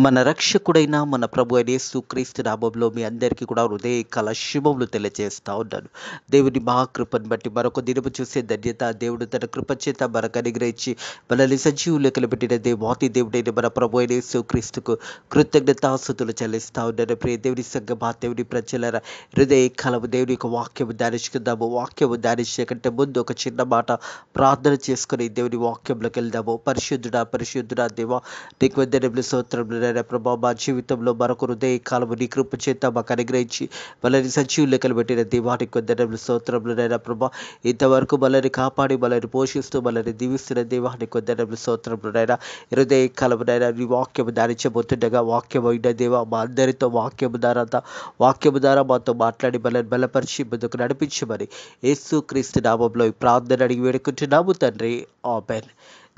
మన రక్షకుడైన మన ప్రభు అయిన యేసుక్రీస్తు నామములో మీ అందరికీ కూడా హృదయపూర్వక శుభములు తెలియజేస్తా ఉన్నాను. దేవుని మహాకృపను బట్టి మరొక దినము చూసే ధన్యత దేవుడు తన కృప చేత మనకు అనుగ్రహించి మనల్ని సజీవులు లెక్కలు పెట్టిన దేవాతి దేవుడైన మన ప్రభు అయిన యేసుక్రీస్తుకు కృతజ్ఞతాస్తుతులు చెల్లిస్తా ఉన్నాను. ప్రియ దేవుని సంగమా, దేవుని ప్రజలరా, హృదయ కలము దేవుని యొక్క వాక్యము ధ్యానించుకుందాము. వాక్యము ధ్యానించే కంటే ముందు ఒక చిన్న మాట ప్రార్థన చేసుకుని దేవుని వాక్యంలోకి వెళ్దాము. పరిశుద్ధుడా దేవా, నీకు వందనములు, స్తోత్రములు ప్రభా. మా జీవితంలో మరొక హృదయ కాలము నీ కృప చేత మాకు అనుగ్రహించి మనల్ని సజీవులు లెక్కలు పెట్టిన దేవానికి వందనములు, స్తోత్రములు ప్రభా. ఇంతవరకు మనల్ని కాపాడి మనల్ని పోషిస్తూ మనల్ని దీవిస్తున్న దేవానికి వందనములు, స్తోత్రములు హృదయ కాలము నీ వాక్యము ధ్యానించబోతుండగా వాక్యము అయిన దేవా, మా అందరితో వాక్యము ద్వారా మాతో మాట్లాడి మనల్ని బలపరిచి ముందుకు నడిపించమని యేసుక్రీస్తు నామములో ఈ ప్రార్థన అడిగి వేడుకుంటున్నాము తండ్రి. ఆమేన్.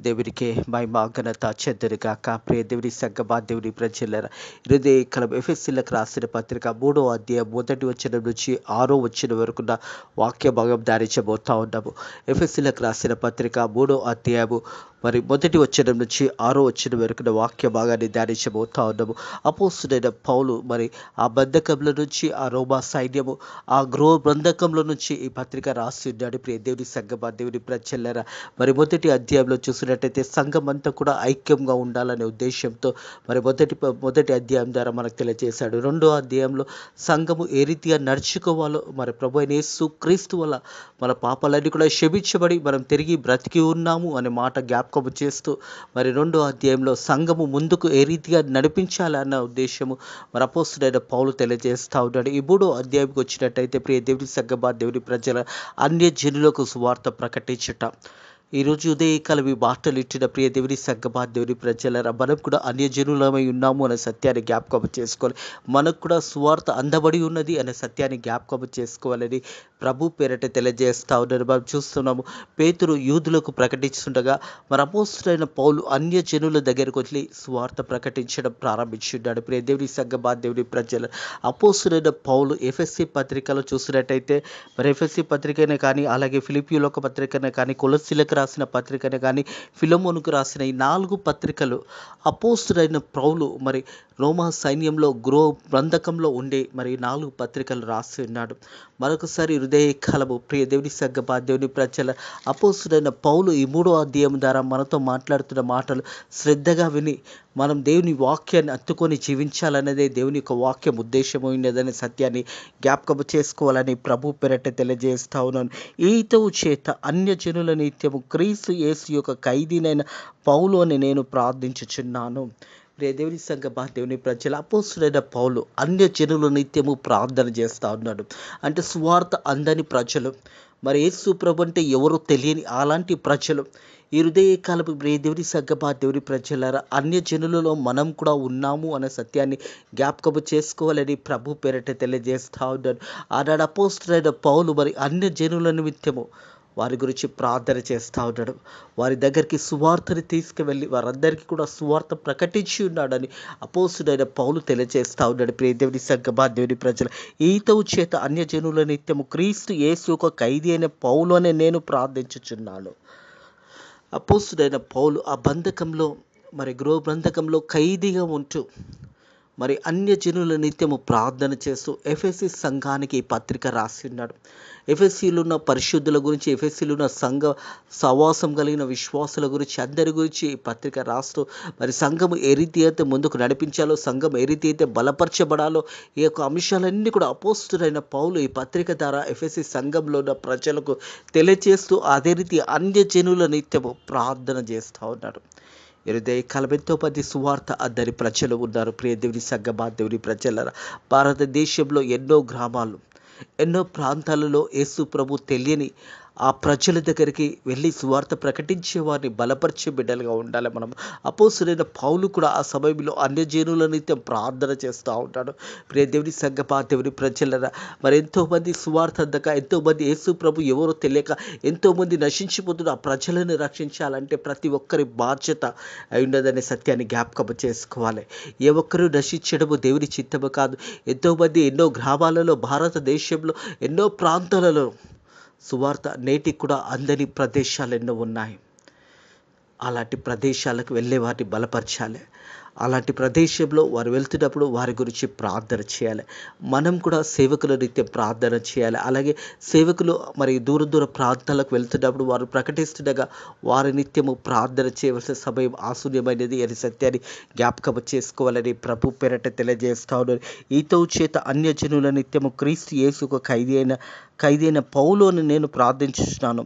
దేవునికి మహిమ ఘనత చెందునుగాక. ప్రియ దేవుని సంగమా, దేవుని ప్రజలరా, హృదయ కలం ఎఫెసీయులకు రాసిన పత్రిక 3వ అధ్యాయం 1వ వచనం నుంచి 6వ వచనం వరకున్న వాక్య భాగం ధ్యానించబోతా ఉన్నాము. ఎఫెసీయులకు రాసిన పత్రిక 3వ అధ్యాయము 1వ వచనం నుంచి 6వ వచనం వరకున్న వాక్య భాగాన్ని ధ్యానించబోతా ఉన్నాము. అపోస్తుడైన పౌలు ఆ బంధకంలో నుంచి, ఆ రోమా సైన్యము, ఆ బంధకంలో నుంచి ఈ పత్రిక రాసి ఉన్నాడు. ప్రియ దేవుని సంగమా, దేవుని ప్రజలరా, మొదటి అధ్యాయంలో చూసినట్టయితే సంఘం అంతా కూడా ఐక్యంగా ఉండాలనే ఉద్దేశంతో మొదటి అధ్యాయం ద్వారా మనకు తెలియజేశాడు. 2వ అధ్యాయంలో సంఘము ఏ రీతిగా నడుచుకోవాలో, ప్రభు అయిన యేసుక్రీస్తు వల్ల మన పాపాలన్నీ కూడా క్షమించబడి మనం తిరిగి బ్రతికి ఉన్నాము అనే మాట జ్ఞాపకం చేస్తూ 2వ అధ్యాయంలో సంఘము ముందుకు ఏ రీతిగా నడిపించాలన్న ఉద్దేశము అపోస్తుడైన పౌలు తెలియజేస్తూ ఉన్నాడు. ఈ 3వ అధ్యాయంకి వచ్చినట్టయితే ప్రియ దేవుని సంగమా, దేవుని ప్రజల అన్య జనులకు సువార్త ప్రకటించుట. ఈరోజు ఉదయకాలం ఈ మాటలు ఇచ్చిన ప్రియ దేవుని సంగమా, దేవుని ప్రజలరా, మనం కూడా అన్యజనులమై ఉన్నాము అనే సత్యాన్ని జ్ఞాపకం చేసుకోవాలి. మనకు కూడా సువార్త అందబడి ఉన్నది అనే సత్యాన్ని జ్ఞాపకం చేసుకోవాలని ప్రభు పేరట తెలియజేస్తా ఉన్నారు. మనం చూస్తున్నాము, పేతురు యూదులకు ప్రకటిస్తుండగా అపోస్తుడైన పౌలు అన్యజనుల దగ్గరకు వచ్చి సువార్త ప్రకటించడం ప్రారంభించున్నాడు. ప్రియ దేవుని సంగమా, దేవుని ప్రజల అపోస్తుడైన పౌలు ఎఫెసీ పత్రికలో చూసినట్టయితే ఎఫెసీ పత్రికనే కానీ, అలాగే ఫిలిప్పీయులకు పత్రికనే కానీ, కొలస్సీలకు రాసిన పత్రికనే కానీ, ఫిలమోనుకు రాసిన ఈ 4 పత్రికలు అపోస్తుడైన పౌలు రోమా సైన్యంలో బంధకంలో ఉండే 4 పత్రికలు రాసి ఉన్నాడు. మరొకసారి హృదయ కాలము ప్రియ దేవుని సంగమా, దేవుని ప్రజల అపోస్తుడైన పౌలు ఈ 3వ అధ్యాయం ద్వారా మనతో మాట్లాడుతున్న మాటలు శ్రద్ధగా విని మనం దేవుని వాక్యాన్ని అత్తుకొని జీవించాలన్నదే దేవుని యొక్క వాక్యం ఉద్దేశమైనదనే సత్యాన్ని జ్ఞాపకం చేసుకోవాలని ప్రభు పేరట తెలియజేస్తా ఉన్నాను. ఈతవు చేత అన్యజనుల నిత్యము క్రీస్తు యేసు యొక్క ఖైదీనైన పౌలు అని నేను ప్రార్థించుచున్నాను. ప్రియ దేవుని సంగమా, దేవుని ప్రజల అపోస్తుడైన పౌలు అన్యజనుల నిత్యము ప్రార్థన చేస్తూ ఉన్నాడు. అంటే సువార్త అందని ప్రజలు, యేసు ప్రభు అంటే ఎవరో తెలియని అలాంటి ప్రజలు ఈ హృదయ కాలపు ప్రియ దేవుని సంగమా, దేవుని ప్రజలారా, అన్యజనులలో మనం కూడా ఉన్నాము అనే సత్యాన్ని జ్ఞాపకము చేసుకోవాలని ప్రభు పేరట తెలియజేస్తూ ఉన్నాడు. ఆనాడు అపోస్తుడైన పౌలు అన్యజనుల నిమిత్తము వారి గురించి ప్రార్థన చేస్తూ ఉన్నాడు. వారి దగ్గరికి సువార్తని తీసుకువెళ్ళి వారందరికీ కూడా సువార్త ప్రకటించి ఉన్నాడని అపోస్తుడైన పౌలు తెలియజేస్తూ ఉన్నాడు. ప్రియ దేవుని సంగమా, దేవుని ప్రజలు, ఈతవు చేత అన్యజనుల నిత్యము క్రీస్తు యేసు యొక్క ఖైదీ అయిన పౌలు అని నేను ప్రార్థించుచున్నాను. అపోస్తుడైన పౌలు ఆ బంధకంలో బంధకంలో ఖైదీగా ఉంటూ అన్యజనుల నిత్యము ప్రార్థన చేస్తూ ఎఫెసీ సంఘానికి ఈ పత్రిక రాసి ఉన్నాడు. ఎఫెసీలో ఉన్న పరిశుద్ధుల గురించి, ఎఫెసీలో ఉన్న సంఘ సవాసం కలిగిన విశ్వాసుల గురించి, అందరి గురించి ఈ పత్రిక రాస్తూ సంఘము ఏ రీతి అయితే ముందుకు నడిపించాలో, సంఘం ఏ రీతి అయితే బలపరచబడాలో, ఈ యొక్క అంశాలన్నీ కూడా అపోస్తుడైన పౌలు ఈ పత్రిక ద్వారా ఎఫెసీ సంఘంలో ఉన్న ప్రజలకు తెలియజేస్తూ అదే రీతి అన్యజనుల నిత్యము ప్రార్థన చేస్తూ ఉన్నాడు. హృదయ కాలం ఎంతో మంది సువార్త అందరి ప్రజలు ఉన్నారు. ప్రియ దేవుని సంగమా, దేవుని ప్రజలరా, భారతదేశంలో ఎన్నో గ్రామాలు, ఎన్నో ప్రాంతాలలో యేసు ప్రభు తెలియని ఆ ప్రజల దగ్గరికి వెళ్ళి సువార్త ప్రకటించే వారిని బలపరిచే బిడ్డలుగా ఉండాలి మనం. అపోస్తుడైన పౌలు కూడా ఆ సమయంలో అన్యజనుల నిత్యం ప్రార్థన చేస్తూ ఉంటాడు. ప్రియ దేవుని సంగమా, దేవుని ప్రజలరా, ఎంతోమంది సువార్త అందక, ఎంతోమంది యేసు ప్రభు ఎవరో తెలియక ఎంతోమంది నశించిపోతున్న ఆ ప్రజలను రక్షించాలంటే ప్రతి ఒక్కరి బాధ్యత అయి ఉన్నదనే సత్యాన్ని జ్ఞాపకం చేసుకోవాలి. ఏ ఒక్కరూ నశించడము దేవుని చిత్తము కాదు. ఎంతోమంది ఎన్నో గ్రామాలలో, భారతదేశంలో ఎన్నో ప్రాంతాలలో సువార్త నేటికి కూడా అందని ప్రదేశాలు ఎన్నో ఉన్నాయి. అలాంటి ప్రదేశాలకు వెళ్ళే వారిని బలపరచాలి. అలాంటి ప్రదేశంలో వారు వెళ్తున్నప్పుడు వారి గురించి ప్రార్థన చేయాలి. మనం కూడా సేవకుల నిత్యం ప్రార్థన చేయాలి. అలాగే సేవకులు మరి దూర దూర ప్రాంతాలకు వెళ్తున్నప్పుడు వారు ప్రకటిస్తుండగా వారి నిత్యము ప్రార్థన చేయవలసిన సమయం ఆశూన్యమైనది అని సత్యాన్ని జ్ఞాపకం చేసుకోవాలని ప్రభు పేరట తెలియజేస్తా ఉన్నారు. ఈతో చేత అన్యజనుల నిత్యము క్రీస్తు యేసుకు ఖైదైన పౌలును నేను ప్రార్థించుచున్నాను.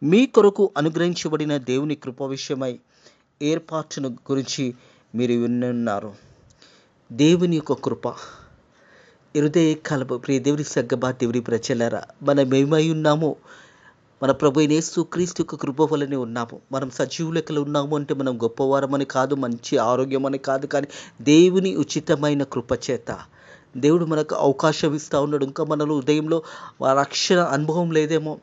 మీ కొరకు అనుగ్రహించబడిన దేవుని కృప విషయమై ఏర్పాటును గురించి మీరు వినున్నారు. దేవుని యొక్క కృప హృదయ కలప ప్రియ దేవుని సగ్గబా దేవుని ప్రజలారా, మనం ఏమై ఉన్నామో మన ప్రభు అయిన యేసుక్రీస్తు యొక్క కృప వలనే ఉన్నాము. మనం సజీవ లెక్కలు ఉన్నాము అంటే మనం గొప్పవారమని కాదు, మంచి ఆరోగ్యం అని కాదు, కానీ దేవుని ఉచితమైన కృప చేత దేవుడు మనకు అవకాశం ఇస్తూ ఉన్నాడు. ఇంకా మనలో ఉదయంలో రక్షణ అనుభవం లేదేమో,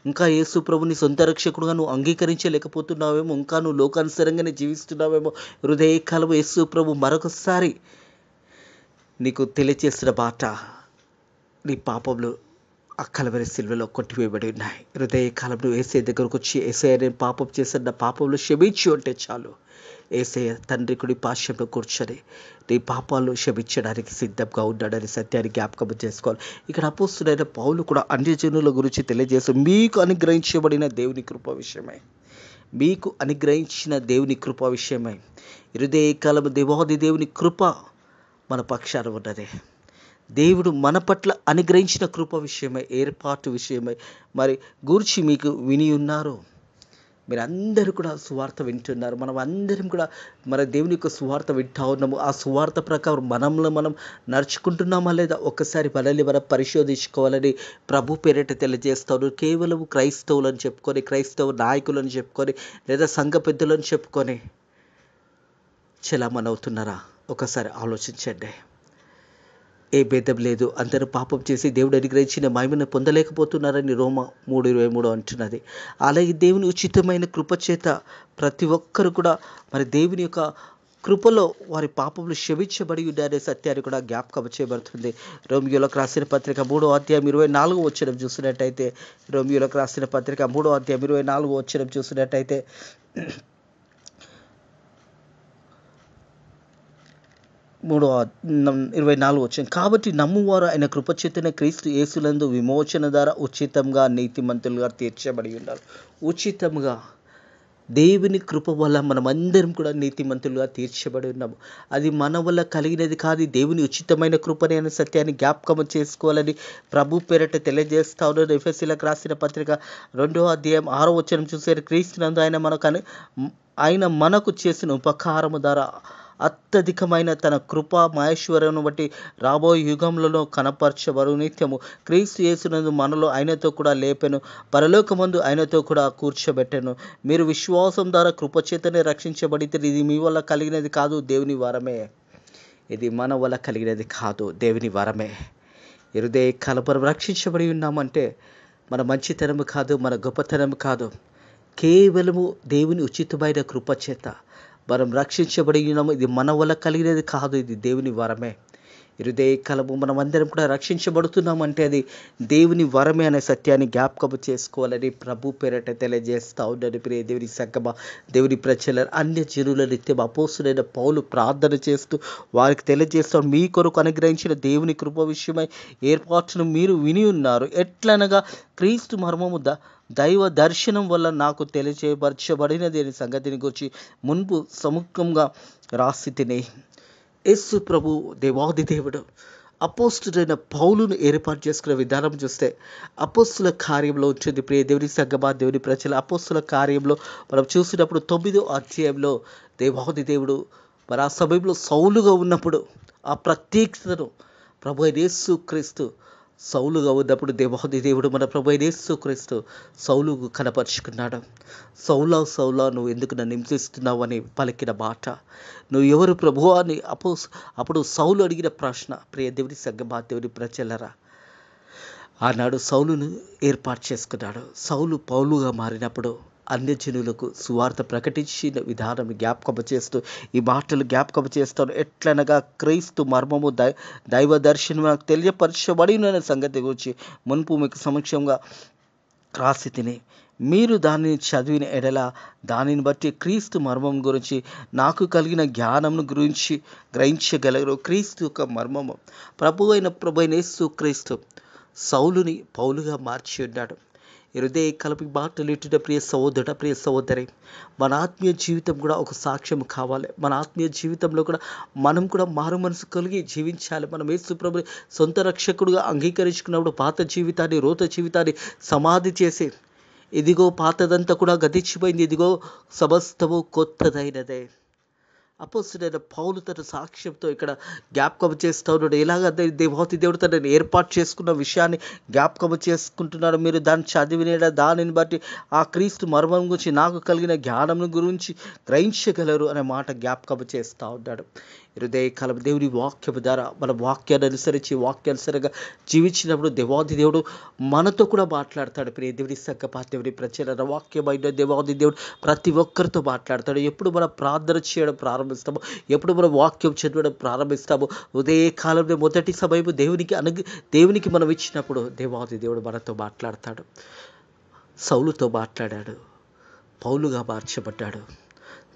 ఇంకా యేసు ప్రభుని సొంత రక్షకుడుగా నువ్వు అంగీకరించలేకపోతున్నావేమో, ఇంకా నువ్వు లోకానుసారంగానే జీవిస్తున్నావేమో. హృదయకాలం యేసు ప్రభు మరొకసారి నీకు తెలియచేసిన మాట, నీ పాపంలో ఆ కలవరి సిలువలో కొట్టివేయబడి ఉన్నాయి. హృదయకాలం నువ్వు ఏసయ్య దగ్గరకు వచ్చి, ఏసయ్య నేను పాపం చేసిన నా పాపంలో క్షమించు అంటే చాలు, ఏసయ్య తండ్రి కుడి పార్శ్వంలో కూర్చొని నీ పాపాలు క్షమించడానికి సిద్ధంగా ఉన్నాడని సత్యాన్ని జ్ఞాపకం చేసుకోవాలి. ఇక్కడ అపోస్తుడైన పౌలు కూడా అన్యజనుల గురించి తెలియజేస్తూ, మీకు అనుగ్రహించబడిన దేవుని కృప విషయమై, మీకు అనుగ్రహించిన దేవుని కృప విషయమై, హృదయకాలం దేవాది దేవుని కృప మన పక్షాన ఉన్నదే. దేవుడు మన పట్ల అనుగ్రహించిన కృప విషయమై, ఏర్పాటు విషయమై మరి గూర్చి మీకు విని ఉన్నారు. మీరందరూ కూడా సువార్త వింటున్నారు. మనం అందరం కూడా మన దేవుని యొక్క సువార్త వింటా ఉన్నాము. ఆ సువార్త ప్రకారం మనం నడుచుకుంటున్నామా లేదా ఒక్కసారి మనల్ని మనం పరిశోధించుకోవాలని ప్రభు పేరిట తెలియజేస్తాను. కేవలం క్రైస్తవులని చెప్పుకొని, క్రైస్తవ నాయకులని చెప్పుకొని, లేదా సంఘ పెద్దలని చెప్పుకొని చలామణవుతున్నారా? ఒకసారి ఆలోచించండి. ఏ భేదం లేదు, అందరూ పాపం చేసి దేవుడు అనుగ్రహించిన మహిమను పొందలేకపోతున్నారని రోమా 3:23 అంటున్నది. అలాగే దేవుని ఉచితమైన కృపచేత ప్రతి ఒక్కరు కూడా మరి దేవుని యొక్క కృపలో వారి పాపములు క్షమించబడి ఉన్నారనే సత్యాన్ని కూడా జ్ఞాపకం చేయబడుతుంది. రోమియోలకు రాసిన పత్రిక 3వ అధ్యాయం 24వ వచనం చూసినట్టయితే, రోమియోలకు రాసిన పత్రిక 3వ అధ్యాయం 24వ వచనం చూసినట్టయితే, 3:24 వచ్చింది. కాబట్టి నమ్మువారు ఆయన కృపచేతనే క్రీస్తు యేసులందు విమోచన ద్వారా ఉచితంగా నీతిమంతులుగా తీర్చబడి ఉన్నారు. ఉచితంగా దేవుని కృప వల్ల మనమందరం కూడా నీతిమంతులుగా తీర్చబడి ఉన్నాము. అది మన వల్ల కలిగినది కాదు, దేవుని ఉచితమైన కృపనే అనే సత్యాన్ని జ్ఞాపకం చేసుకోవాలని ప్రభు పేరట తెలియజేస్తా ఉన్నారు. ఎఫెసీయులకు రాసిన పత్రిక 2వ అధ్యాయం 6వ వచనం చూసారు. క్రీస్తునందు ఆయన మనకు చేసిన ఉపకారము ద్వారా అత్యధికమైన తన కృపా మహేశ్వరను బట్టి రాబోయే యుగంలో కనపరచబడు నిత్యము క్రీస్తు యేసునందు మనలో ఆయనతో కూడా లేపెను, పరలోకమందు ఆయనతో కూడా కూర్చోబెట్టెను. మీరు విశ్వాసం ద్వారా కృపచేతనే రక్షించబడితే ఇది మీ వల్ల కలిగినది కాదు, దేవుని వరమే. ఇది మన వల్ల కలిగినది కాదు, దేవుని వరమే. హృదయ కలపరం రక్షించబడి ఉన్నామంటే మన మంచితనము కాదు, మన గొప్పతనం కాదు, కేవలము దేవుని ఉచితమైన కృపచేత మనం రక్షించబడి ఉన్నాము. ఇది మన వల్ల కలిగినది కాదు, ఇది దేవుని వరమే. హృదయ కలము మనం అందరం కూడా రక్షించబడుతున్నామంటే అది దేవుని వరమే అనే సత్యాన్ని జ్ఞాపకం చేసుకోవాలని ప్రభు పేరట తెలియజేస్తా ఉన్నాడు. ప్రియ దేవుని సంగమా, దేవుని ప్రజల అన్య జనుల నిత్యం అపోస్తుడైన పౌలు ప్రార్థన చేస్తూ వారికి తెలియజేస్తాడు, మీ కొరకు అనుగ్రహించిన దేవుని కృప విషయమై ఏర్పాటును మీరు విని ఉన్నారు. ఎట్లనగా క్రీస్తు మర్మము దైవ దర్శనం వల్ల నాకు తెలియచేయబరచబడినది అనే సంగతిని గురించి మున్పు సముఖంగా రాసి తినే. యేసు ప్రభు దేవాది దేవుడు అపోస్తుడైన పౌలును ఏర్పాటు చేసుకునే విధానం చూస్తే అపోస్తుల కార్యంలో ఉంటుంది. ప్రియ దేవుని సంగమా, దేవుని ప్రజల అపోస్తుల కార్యంలో మనం చూసినప్పుడు 9వ అధ్యాయంలో దేవాది దేవుడు మరి ఆ సమయంలో సౌలుగా ఉన్నప్పుడు ఆ ప్రత్యేకతను ప్రభు అయిన యేసుక్రీస్తు సౌలుగా ఉన్నప్పుడు దేవాది దేవుడు మన ప్రభు అయిన యేసుక్రీస్తు సౌలుకు కనపరుచుకున్నాడు. సౌలా సౌలా నువ్వు ఎందుకు నన్ను హింసిస్తున్నావు అని పలికిన మాట, నువ్వు ఎవరు ప్రభువా అని అప్పుడు సౌలు అడిగిన ప్రశ్న. ప్రియ దేవుని సంగమా, దేవుని ప్రజలరా, ఆనాడు సౌలును ఏర్పాటు చేసుకున్నాడు. సౌలు పౌలుగా మారినప్పుడు అన్యజనులకు సువార్త ప్రకటించిన విధానం జ్ఞాపకం చేస్తూ ఈ మాటలు జ్ఞాపకం చేస్తాను. ఎట్లనగా క్రీస్తు మర్మము దైవ దర్శనం నాకు తెలియపరచబడిన సంగతి గురించి మున్పు మీకు సమక్షంగా రాసి తిని మీరు దానిని చదివిన ఎడల దానిని బట్టి క్రీస్తు మర్మం గురించి నాకు కలిగిన జ్ఞానం గురించి గ్రహించగలరు. క్రీస్తు యొక్క మర్మము ప్రభు అయిన యేసు క్రీస్తు సౌలుని పౌలుగా మార్చి ఉన్నాడు. హృదయ కలపి మాటలు ఇటుట ప్రియ సహోదరుడ, ప్రియ సహోదరి, మన ఆత్మీయ జీవితం కూడా ఒక సాక్ష్యం కావాలి. మన ఆత్మీయ జీవితంలో కూడా మనం కూడా మారు మనసు కలిగి జీవించాలి. మనం యేసు ప్రభుని సొంత రక్షకుడుగా అంగీకరించుకున్నప్పుడు పాత జీవితాన్ని, రోత జీవితాన్ని సమాధి చేసి, ఇదిగో పాతదంతా కూడా గతించిపోయింది, ఇదిగో సమస్తము కొత్తదైనదే. అపోస్తలుడైన పౌలు తన సాక్ష్యంతో ఇక్కడ జ్ఞాపకం చేస్తూ ఉన్నాడు. ఎలాగ దేవాతి దేవుడు తనని ఏర్పాటు చేసుకున్న విషయాన్ని జ్ఞాపకం చేసుకుంటున్నాడు. మీరు దాన్ని చదివిన దానిని బట్టి ఆ క్రీస్తు మర్మం గురించి నాకు కలిగిన జ్ఞానం గురించి గ్రహించగలరు అనే మాట జ్ఞాపకం చేస్తూ ఉన్నాడు. హృదయకాలం దేవుని వాక్యము ద్వారా మన వాక్యాన్ని అనుసరించి వాక్యానుసరంగా జీవించినప్పుడు దేవాది దేవుడు మనతో కూడా మాట్లాడతాడు. ప్రియ దేవుని సంగమా, దేవుని ప్రచార వాక్యమైన దేవాది దేవుడు ప్రతి ఒక్కరితో మాట్లాడతాడు. ఎప్పుడు మనం ప్రార్థన చేయడం ప్రారంభిస్తాము, ఎప్పుడు మనం వాక్యం చదవడం ప్రారంభిస్తాము, ఉదయకాలంలో మొదటి సమయం దేవునికి మనం ఇచ్చినప్పుడు దేవాది దేవుడు మనతో మాట్లాడతాడు. సౌలుతో మాట్లాడాడు, పౌలుగా మార్చబడ్డాడు,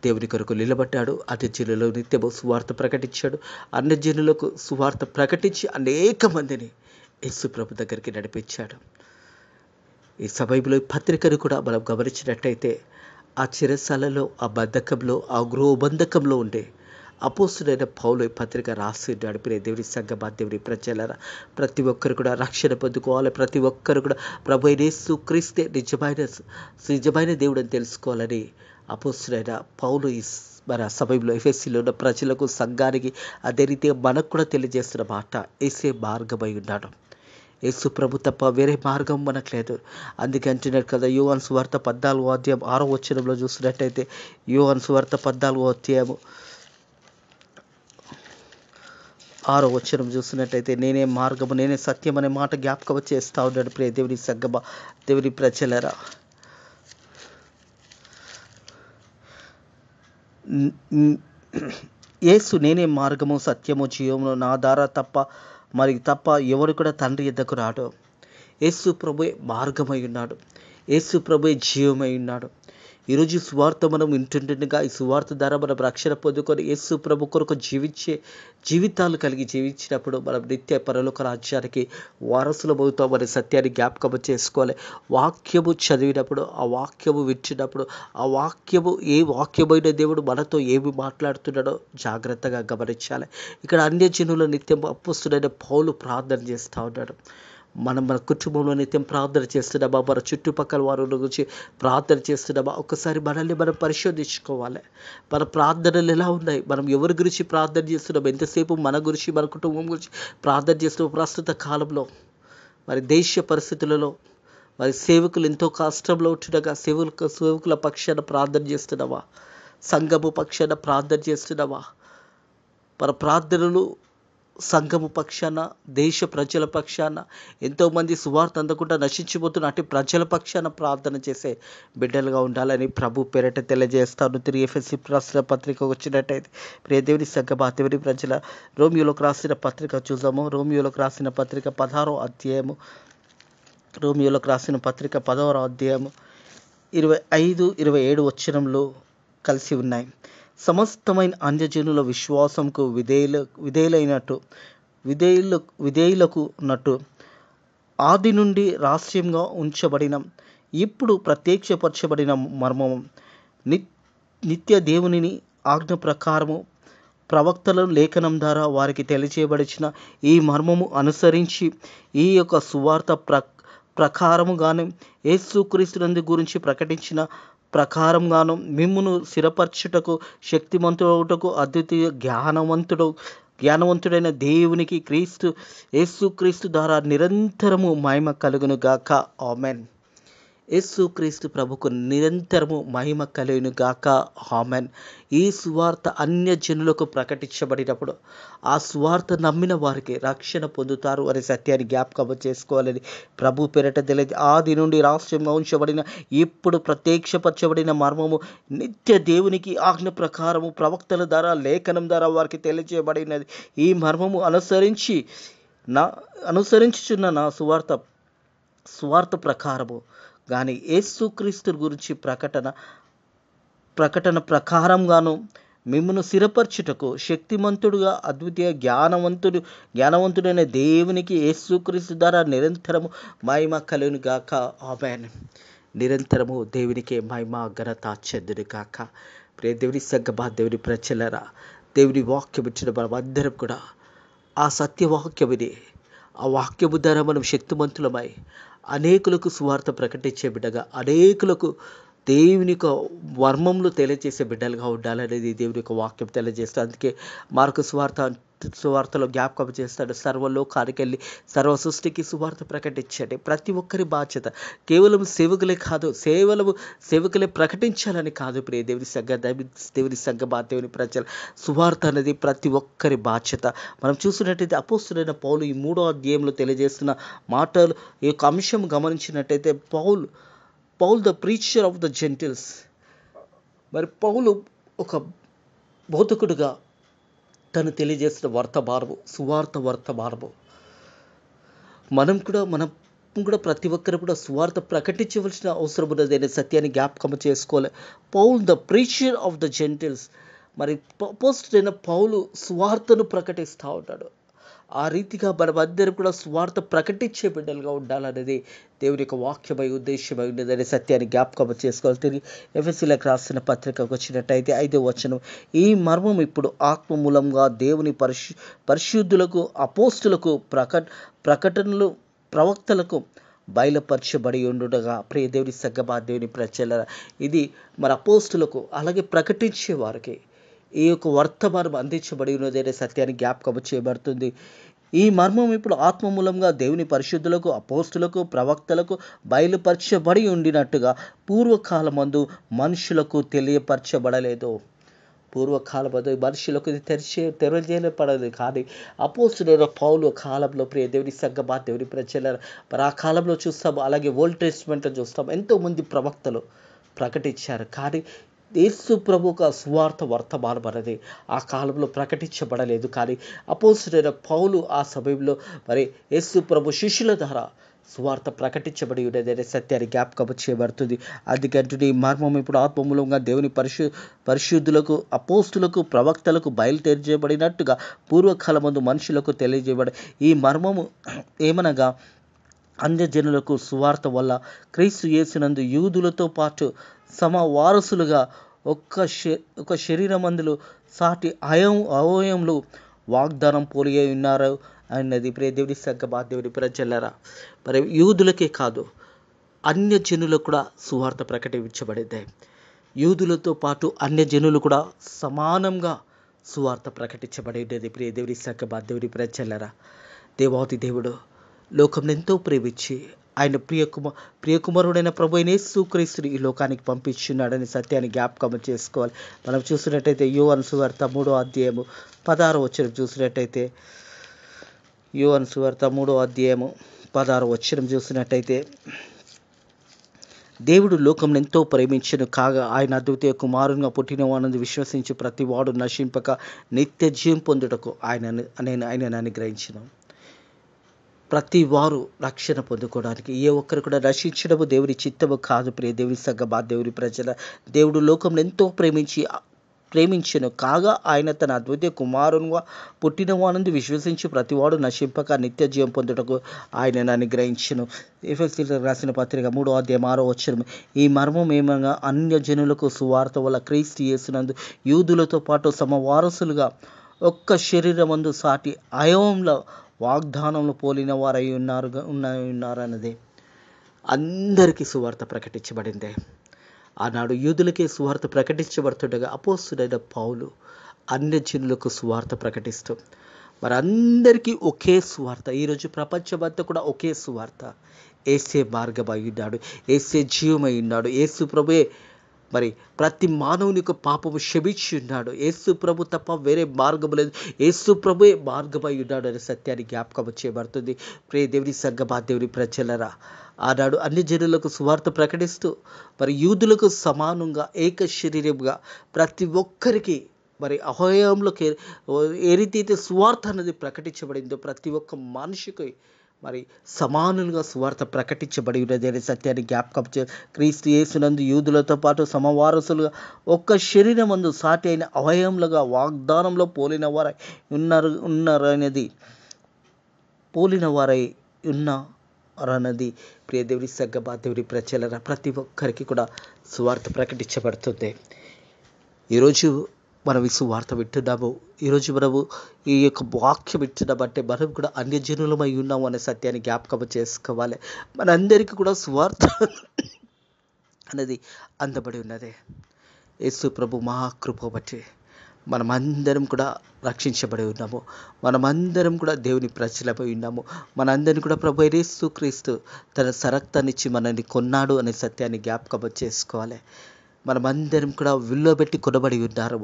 దేవుని కొరకు నిలబడ్డాడు. అన్యజనులలో నిత్యము సువార్త ప్రకటించాడు. అన్యజనులకు సువార్త ప్రకటించి అనేక మందిని యేసు ప్రభు దగ్గరికి నడిపించాడు. ఈ సమయంలో ఈ పత్రికను కూడా మనం గమనించినట్టయితే ఆ చిరసాలలో, ఆ బంధకంలో, ఆ గృహబంధకంలో ఉండే అపోస్తుడైన పౌలు ఈ పత్రిక రాసి నడిపిన దేవుని సంగమా, దేవుని ప్రజలారా, ప్రతి ఒక్కరు కూడా రక్షణ పొందుకోవాలి. ప్రతి ఒక్కరు కూడా ప్రభు అయిన యేసు క్రీస్తే నిజమైన దేవుడు అని తెలుసుకోవాలని అపోస్తుడైన పౌలు మన సమయంలో ఎఫెసీలో ఉన్న ప్రజలకు, సంఘానికి, అదే రీతిగా మనకు కూడా తెలియజేస్తున్న మాట, యేసే మార్గమై ఉన్నాడు. యేసు ప్రభు తప్ప వేరే మార్గం మనకు లేదు. అందుకే అంటున్నాడు కదా, యోహాను సువార్త 14వ అధ్యాయం 6వ వచనంలో చూసినట్టయితే, యోహాను సువార్త 14వ అధ్యాయము 6వ వచనం చూసినట్టయితే, నేనే మార్గము, నేనే సత్యం అనే మాట జ్ఞాపకం చేస్తూ ఉన్నాడు. ప్రియ దేవుని సంగమా, దేవుని ప్రజలరా, యేసు నేనే మార్గము, సత్యము, జీవము, నా ద్వారా తప్ప ఎవరు కూడా తండ్రి యొద్దకు రాడు. యేసు ప్రభువే మార్గమై ఉన్నాడు. యేసు ప్రభువే జీవమై ఉన్నాడు. ఈరోజు సువార్త మనం వింటుండగా ఈ సువార్త ద్వారా మనం రక్షణ పొందుకొని యేసు ప్రభు కొరకు జీవితాలు కలిగి జీవించినప్పుడు మనం నిత్య పరలోక రాజ్యానికి వారసులమవుతామనే సత్యాన్ని జ్ఞాపకం చేసుకోవాలి. వాక్యము చదివినప్పుడు, ఆ వాక్యము వింటున్నప్పుడు, ఆ వాక్యము ఏ వాక్యమైన దేవుడు మనతో ఏమి మాట్లాడుతున్నాడో జాగ్రత్తగా గమనించాలి. ఇక్కడ అన్యజనుల నిత్యం అపోస్తుడైన పౌలు ప్రార్థన చేస్తూ ఉన్నాడు. మన కుటుంబంలో నిత్యం ప్రార్థన చేస్తున్నామా? మన చుట్టుపక్కల వారి గురించి ప్రార్థన చేస్తున్నామా? ఒకసారి మనల్ని మనం పరిశోధించుకోవాలి. మన ప్రార్థనలు ఎలా ఉన్నాయి? మనం ఎవరి గురించి ప్రార్థన చేస్తున్నాం? ఎంతసేపు మన గురించి, మన కుటుంబం గురించి ప్రార్థన చేస్తున్నాం? ప్రస్తుత కాలంలో మరి దేశ పరిస్థితులలో మరి సేవకులు ఎంతో కష్టంలో ఉంటుండగా సేవకుల పక్షాన ప్రార్థన చేస్తున్నావా? సంఘము పక్షాన ప్రార్థన చేస్తున్నావా? మన ప్రార్థనలు సంఘము పక్షాన, దేశ ప్రజల పక్షాన, ఎంతోమంది సువార్త అందకుండా నశించిపోతున్న అటు ప్రజల పక్షాన ప్రార్థన చేసే బిడ్డలుగా ఉండాలని ప్రభు పేరట తెలియజేస్తాను. తిరిగి ఎఫెసీ రాసిన పత్రిక వచ్చినట్టయితే, ప్రియ దేవుని సంగమా, దేవుని ప్రజల, రోమియోలకు రాసిన పత్రిక చూసాము. రోమియోలకు రాసిన పత్రిక 16వ అధ్యాయము, రోమియోలకు రాసిన పత్రిక 16వ అధ్యాయము 25-27 వచనంలో కలిసి ఉన్నాయి. సమస్తమైన అన్యజనుల విశ్వాసంకు విధేయులకు నట్టు ఆది నుండి రహస్యంగా ఉంచబడిన, ఇప్పుడు ప్రత్యక్షపరచబడిన మర్మము నిత్య దేవునిని ఆజ్ఞ ప్రకారము ప్రవక్తల లేఖనం ద్వారా వారికి తెలియజేయబడిన ఈ మర్మము అనుసరించి ఈ యొక్క సువార్త ప్రకారముగానే యేసుక్రీస్తునందు గురించి ప్రకటించిన ప్రకారంగాను మిమ్మును స్థిరపరచుటకు, శక్తిమంతుడవుటకు, అద్వితీయ జ్ఞానవంతుడైన దేవునికి యేసుక్రీస్తు ద్వారా నిరంతరము మహిమ కలుగును గాక. ఆమెన్. యేసుక్రీస్తు ప్రభుకు నిరంతరము మహిమ కలుగును గాక. ఆమెన్. ఈ సువార్త అన్యజనులకు ప్రకటించబడినప్పుడు ఆ సువార్త నమ్మిన వారికి రక్షణ పొందుతారు అనే సత్యాన్ని జ్ఞాపకం చేసుకోవాలని ప్రభు పేరట తెలియదు. ఆది నుండి రహస్యంగా ఉంచబడిన, ఇప్పుడు ప్రత్యక్షపరచబడిన మర్మము నిత్య దేవునికి ఆజ్ఞ ప్రకారము ప్రవక్తల ద్వారా లేఖనం ద్వారా వారికి తెలియజేయబడినది. ఈ మర్మము అనుసరించుచున్న నా సువార్త ప్రకారము కానీ యేసుక్రీస్తు గురించి ప్రకటన ప్రకారంగాను మిమ్మును స్థిరపరచుటకు శక్తిమంతుడుగా అద్వితీయ జ్ఞానవంతుడైన దేవునికి యేసుక్రీస్తు ద్వారా నిరంతరము మహిమ కలుగును గాక. ఆమేన్. నిరంతరము దేవునికే మహిమ ఘనత చెందును గాక. ప్రియ దేవుని సంగమా, దేవుని ప్రజలారా, దేవుని వాక్యం ఇచ్చిన మనం అందరం కూడా ఆ సత్యవాక్యముని, ఆ వాక్యము ద్వారా మనం శక్తిమంతులమై అనేకులకు సువార్త ప్రకటించే బిడ్డగా, అనేకులకు దేవుని యొక్క వర్మములు తెలియజేసే బిడ్డలుగా ఉండాలనేది దేవుని యొక్క వాక్యం తెలియజేస్తాడు. అందుకే మార్కు సువార్తలో జ్ఞాపకం చేస్తాడు, సర్వలోకానికి వెళ్ళి సర్వ సృష్టికి సువార్త ప్రకటించండి. ప్రతి ఒక్కరి బాధ్యత. కేవలం సేవకులే కాదు, సేవకులే ప్రకటించాలని కాదు. ప్రియ దేవుని సంఘమా, దేవుని ప్రజల సువార్త అనేది ప్రతి ఒక్కరి బాధ్యత. మనం చూసినట్టయితే అపోస్తలుడైన పౌలు ఈ 3వ అధ్యాయంలో తెలియజేస్తున్న మాటలు, ఈ యొక్క అంశం గమనించినట్టయితే Paul the preacher of the gentiles. మరి పౌలు ఒక బోధకుడుగా తను తెలియజేసిన సువార్త వర్తమానము. మనం కూడా ప్రతి ఒక్కరు కూడా సువార్త ప్రకటించవలసిన అవసరం ఉన్నదనే సత్యాన్ని జ్ఞాపకం చేసుకోవాలి. Paul the preacher of the gentiles. మరి అపోస్తలుడైన పౌలు సువార్తను ప్రకటిస్తూ ఉంటాడు. ఆ రీతిగా మనమందరం కూడా సువార్త ప్రకటించే బిడ్డలుగా ఉండాలనేది దేవుని యొక్క వాక్యమై ఉద్దేశమై ఉన్నదనే సత్యాన్ని జ్ఞాపకం చేసుకోవాలి. తిరిగి ఎఫెసీయులకు రాసిన పత్రికకు వచ్చినట్టయితే 5వ వచనం, ఈ మర్మం ఇప్పుడు ఆత్మ మూలంగా దేవుని పరిశుద్ధులకు అపోస్తులకు ప్రకటనలు ప్రవక్తలకు బయలుపరచబడి ఉండుగా. ప్రియ దేవుని సంగమా, దేవుని ప్రజలారా, ఇది మన అపోస్తులకు అలాగే ప్రకటించే వారికి ఈ యొక్క వర్తమానం అందించబడి ఉన్నదనే సత్యాన్ని జ్ఞాపకం చేయబడుతుంది. ఈ మర్మం ఇప్పుడు ఆత్మ మూలంగా దేవుని పరిశుద్ధులకు అపోస్తులకు ప్రవక్తలకు బయలుపరచబడి ఉండినట్టుగా పూర్వకాలమందు మనుషులకు తెలియపరచబడలేదు. పూర్వకాలమందు మనుషులకు తెలియజేయబడలేదు. కానీ అపోస్తలుడైన పౌలు కాలంలో, ప్రియ దేవుని సంగమా, దేవుని ప్రజల మరి ఆ కాలంలో చూస్తాం. అలాగే ఓల్డ్ టెస్ట్మెంట్లో చూస్తాం, ఎంతోమంది ప్రవక్తలు ప్రకటించారు. కానీ యేసు ప్రభు ఒక సువార్త వర్తమానం అనేది ఆ కాలంలో ప్రకటించబడలేదు. కానీ అపోస్తలుడైన పౌలు ఆ సమయంలో మరి యేసు ప్రభు శిష్యుల ద్వారా సువార్త ప్రకటించబడి ఉండేదనే సత్యాన్ని జ్ఞాపకం చేయబడుతుంది. అందుకంటే ఈ మర్మం ఇప్పుడు ఆత్మమూలంగా దేవుని పరిశుద్ధులకు అపోస్తులకు ప్రవక్తలకు బయలుదేరబడినట్టుగా పూర్వకాలమందు మనుషులకు తెలియజేయబడి. ఈ మర్మము ఏమనగా, అన్యజనులకు సువార్త వల్ల క్రీస్తు యేసునందు యూదులతో పాటు సమవారసులుగా ఒక శరీరమందులు సాటి అవయములు వాగ్దానం పోలి ఉన్నారు అన్నది. ప్రియ దేవుని సంగమా, దేవుని ప్రజలారా, మరి యూదులకే కాదు అన్యజనులకు కూడా సువార్త ప్రకటించబడింది. యూదులతో పాటు అన్యజనులు కూడా సమానంగా సువార్త ప్రకటించబడి ఉండేది. ప్రియ దేవుని సంగమా, దేవుని ప్రజలారా, దేవాది దేవుడు లోకం ఎంతో ప్రేమించి ఆయన ప్రియకుమారుడైన ప్రభు అయిన యేసుక్రీస్తుని ఈ లోకానికి పంపించున్నాడని సత్యాన్ని జ్ఞాపకం చేసుకోవాలి. మనం చూసినట్టయితే యోహాను సువార్త 3వ అధ్యాయము 16వ వచనం చూసినట్టయితే, యోహాను సువార్త 3వ అధ్యాయము 16వ వచనం చూసినట్టయితే, దేవుడు లోకంను ఎంతో ప్రేమించెను కాగా ఆయన అద్వితీయ కుమారునిగా పుట్టినవాడని విశ్వసించి ప్రతి వాడు నశింపక నిత్య జీవం పొందుటకు ఆయనను అనుగ్రహించిన. ప్రతి వారు రక్షణ పొందుకోవడానికి, ఏ ఒక్కరు కూడా రక్షించడము దేవుని చిత్తము కాదు. ప్రియ దేవుని సంగమా, దేవుని ప్రజల దేవుడు లోకంలో ఎంతో ప్రేమించెను కాగా ఆయన తన అద్వితీయ కుమారునిగా పుట్టినవానందు విశ్వసించి ప్రతివాడు నశింపక నిత్య జీవం పొందుటకు ఆయనను అనుగ్రహించెను. ఎఫెసీయులకు రాసిన పత్రిక 3వ అధ్యాయం 6వ వచనం, ఈ మర్మం ఏమనగా అన్యజనులకు సువార్త వల్ల క్రీస్తు యేసునందు యూదులతో పాటు సమవారసులుగా ఒక్క శరీరమందు సాటి అవయవంలో వాగ్దానంలో పోలిన వారై ఉన్నారన్నదే. అందరికీ సువార్త ప్రకటించబడిందే. ఆనాడు యూదులకే సువార్త ప్రకటించబడుతుండగా అపోస్తలుడైన పౌలు అన్యజనులకు సువార్త ప్రకటిస్తూ మరి అందరికీ ఒకే సువార్త. ఈరోజు ప్రపంచమంతా కూడా ఒకే సువార్త. యేసే మార్గమై ఉన్నాడు, యేసే జీవమై ఉన్నాడు, యేసు ప్రభువే మరి ప్రతి మానవుని యొక్క పాపము క్షమించి ఉన్నాడు. యేసు ప్రభు తప్ప వేరే మార్గము లేదు, యేసు ప్రభువే మార్గమై ఉన్నాడు అనే సత్యాన్ని జ్ఞాపకం చేయబడుతుంది. ప్రియ దేవుని సంగమా, దేవుని ప్రజలారా, ఆనాడు అన్ని జనులకు సువార్త ప్రకటిస్తూ మరి యూదులకు సమానంగా ఏక శరీరంగా ప్రతి ఒక్కరికి మరి అవయవంలోకి ఏ రీతి అయితే సువార్త అనేది ప్రకటించబడిందో ప్రతి ఒక్క మనిషికి మరి సమానులుగా సువార్త ప్రకటించబడి ఉన్నది అనే సత్యాన్ని జ్ఞాపకం క్రీస్తు యేసునందు యూదులతో పాటు సమవారసులుగా ఒక్క శరీరమందు సాటి అయిన అవయములుగా వాగ్దానంలో పోలిన వారై ఉన్నారన్నది ప్రియ దేవుని సంగమా, దేవుని ప్రజల ప్రతి ఒక్కరికి కూడా సువార్త ప్రకటించబడుతుంది. ఈరోజు మనం ఈ సువార్త వింటున్నాము. ఈరోజు మనము ఈ యొక్క వాక్యం వింటున్నామంటే మనం కూడా అన్యజనులమై ఉన్నాము అనే సత్యాన్ని జ్ఞాపకం చేసుకోవాలి. మనందరికీ కూడా సువార్త అనేది అందబడి ఉన్నది. యేసు ప్రభు మహాకృప బట్టి మనమందరం కూడా రక్షించబడి ఉన్నాము. మనమందరం కూడా దేవుని ప్రజలమై ఉన్నాము. మనందరినీ కూడా ప్రభు యేసు క్రీస్తు తన సరక్తాన్నిచ్చి మనల్ని కొన్నాడు అనే సత్యాన్ని జ్ఞాపకం చేసుకోవాలి. మనమందరం కూడా విలువబెట్టి కొనబడి ఉన్నారు.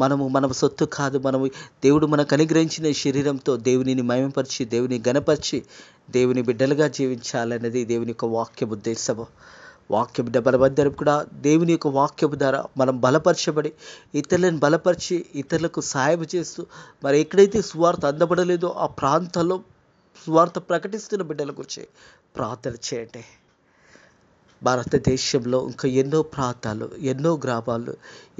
మనము సొత్తు కాదు. దేవుడు మనకు అనుగ్రహించిన శరీరంతో దేవునిని మహిమపరిచి, దేవుని గణపరిచి, దేవుని బిడ్డలుగా జీవించాలన్నది దేవుని యొక్క వాక్య ఉద్దేశము. వాక్యం మనమందరం కూడా దేవుని యొక్క వాక్యము ద్వారా మనం బలపరచబడి, ఇతరులను బలపరిచి, ఇతరులకు సహాయం చేస్తూ, మరి ఎక్కడైతే సువార్త అందబడలేదో ఆ ప్రాంతాల్లో సువార్త ప్రకటిస్తున్న బిడ్డల గురించి ప్రార్థన చేయండి. భారతదేశంలో ఇంకా ఎన్నో ప్రాంతాలు, ఎన్నో గ్రామాలు,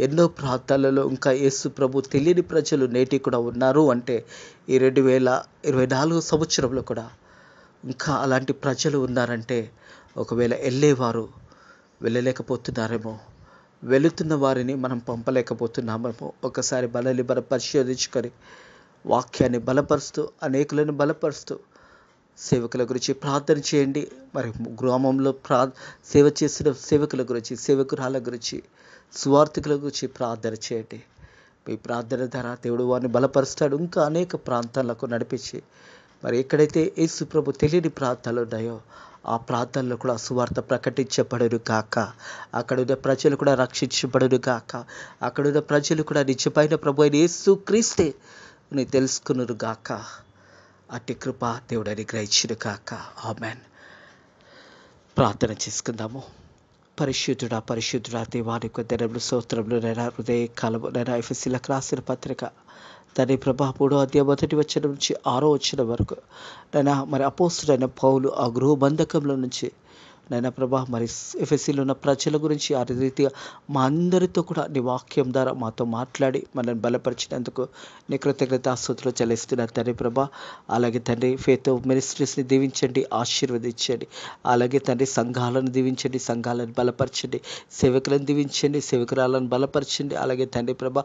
ఎన్నో ప్రాంతాలలో ఇంకా యేసు ప్రభు తెలియని ప్రజలు నేటి కూడా ఉన్నారు అంటే ఈ 2024 సంవత్సరంలో కూడా ఇంకా అలాంటి ప్రజలు ఉన్నారంటే ఒకవేళ వెళ్ళలేకపోతున్నారేమో, వెళుతున్న వారిని మనం పంపలేకపోతున్నామేమో. ఒకసారి మనల్ని మనం పరిశోధించుకొని వాక్యాన్ని బలపరుస్తూ, అనేకులను బలపరుస్తూ సేవకుల గురించి ప్రార్థన చేయండి. మరి గ్రామంలో సేవ చేసిన సేవకుల గురించి, సేవకురాల గురించి, సువార్థికుల గురించి ప్రార్థన చేయండి. మీ ప్రార్థన ద్వారా దేవుడు వారిని బలపరుస్తాడు. ఇంకా అనేక ప్రాంతాలకు నడిపించి, మరి ఎక్కడైతే యేసు ప్రభు తెలియని ప్రాంతాలు ఉన్నాయో ఆ ప్రాంతాల్లో కూడా సువార్త ప్రకటించబడును గాక. అక్కడున్న ప్రజలు కూడా రక్షించబడును గాక. అక్కడున్న ప్రజలు కూడా నిజమైన ప్రభు అయిన యేసు క్రీస్తే తెలుసుకున్నారు గాక. అట్టి కృప దేవుడు అనుగ్రహించును గాక. ఆమేన్. ప్రార్థన చేసుకుందాము. పరిశుద్ధుడా దేవాని కొందరములు స్తోత్రములు నైనా హృదయ కాలము నైనా ఎఫెసీయులకు రాసిన పత్రిక తండ్రి ప్రభా 3వ అధ్యాయం 1వ వచనం నుంచి 6వ వచనం వరకు నైనా మరి అపోస్తుడైన పౌలు ఆ గృహ బంధకంలో నుంచి నైనా ప్రభా మరి ఎఫెసీలో ఉన్న ప్రజల గురించి ఆ రీతిగా మా అందరితో కూడా నీ వాక్యం ద్వారా మాతో మాట్లాడి మనల్ని బలపరిచినందుకు నీ కృతజ్ఞతాస్తుతులు చెల్లిస్తున్నాను తండ్రి ప్రభా. అలాగే తండ్రి ఫేత్ మినిస్ట్రీస్ని దీవించండి, ఆశీర్వదించండి. అలాగే తండ్రి సంఘాలను దీవించండి, సంఘాలను బలపరచండి. సేవకులను దీవించండి, సేవకురాలను బలపరచండి. అలాగే తండ్రి ప్రభా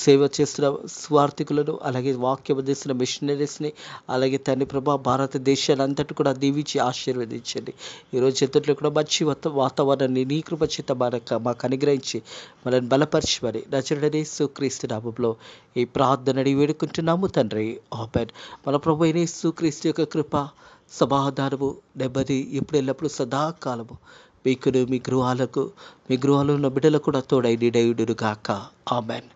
సేవ చేస్తున్న స్వార్థికులను, అలాగే వాక్యం చేస్తున్న మిషనరీస్ని, అలాగే తండ్రి ప్రభా భారతదేశాన్ని అంతటి కూడా దీవించి ఆశీర్వదించండి. ఈరోజు ఎంతట్లో కూడా మంచి వాతావరణాన్ని నీ కృప చేత మాకు అనుగ్రహించి మనల్ని బలపరచమని నజరుడైన యేసుక్రీస్తు నామములో ఈ ప్రార్థనని వేడుకుంటున్నాము తండ్రి. ఆమేన్. మన ప్రభు అయిన యేసుక్రీస్తు యొక్క కృప, సమాధానము, నెమ్మది ఇప్పుడు ఎల్లప్పుడూ సదాకాలము మీకును మీ గృహాలలో ఉన్న బిడ్డలకు కూడా తోడై నీడయుడును గాక. ఆమేన్.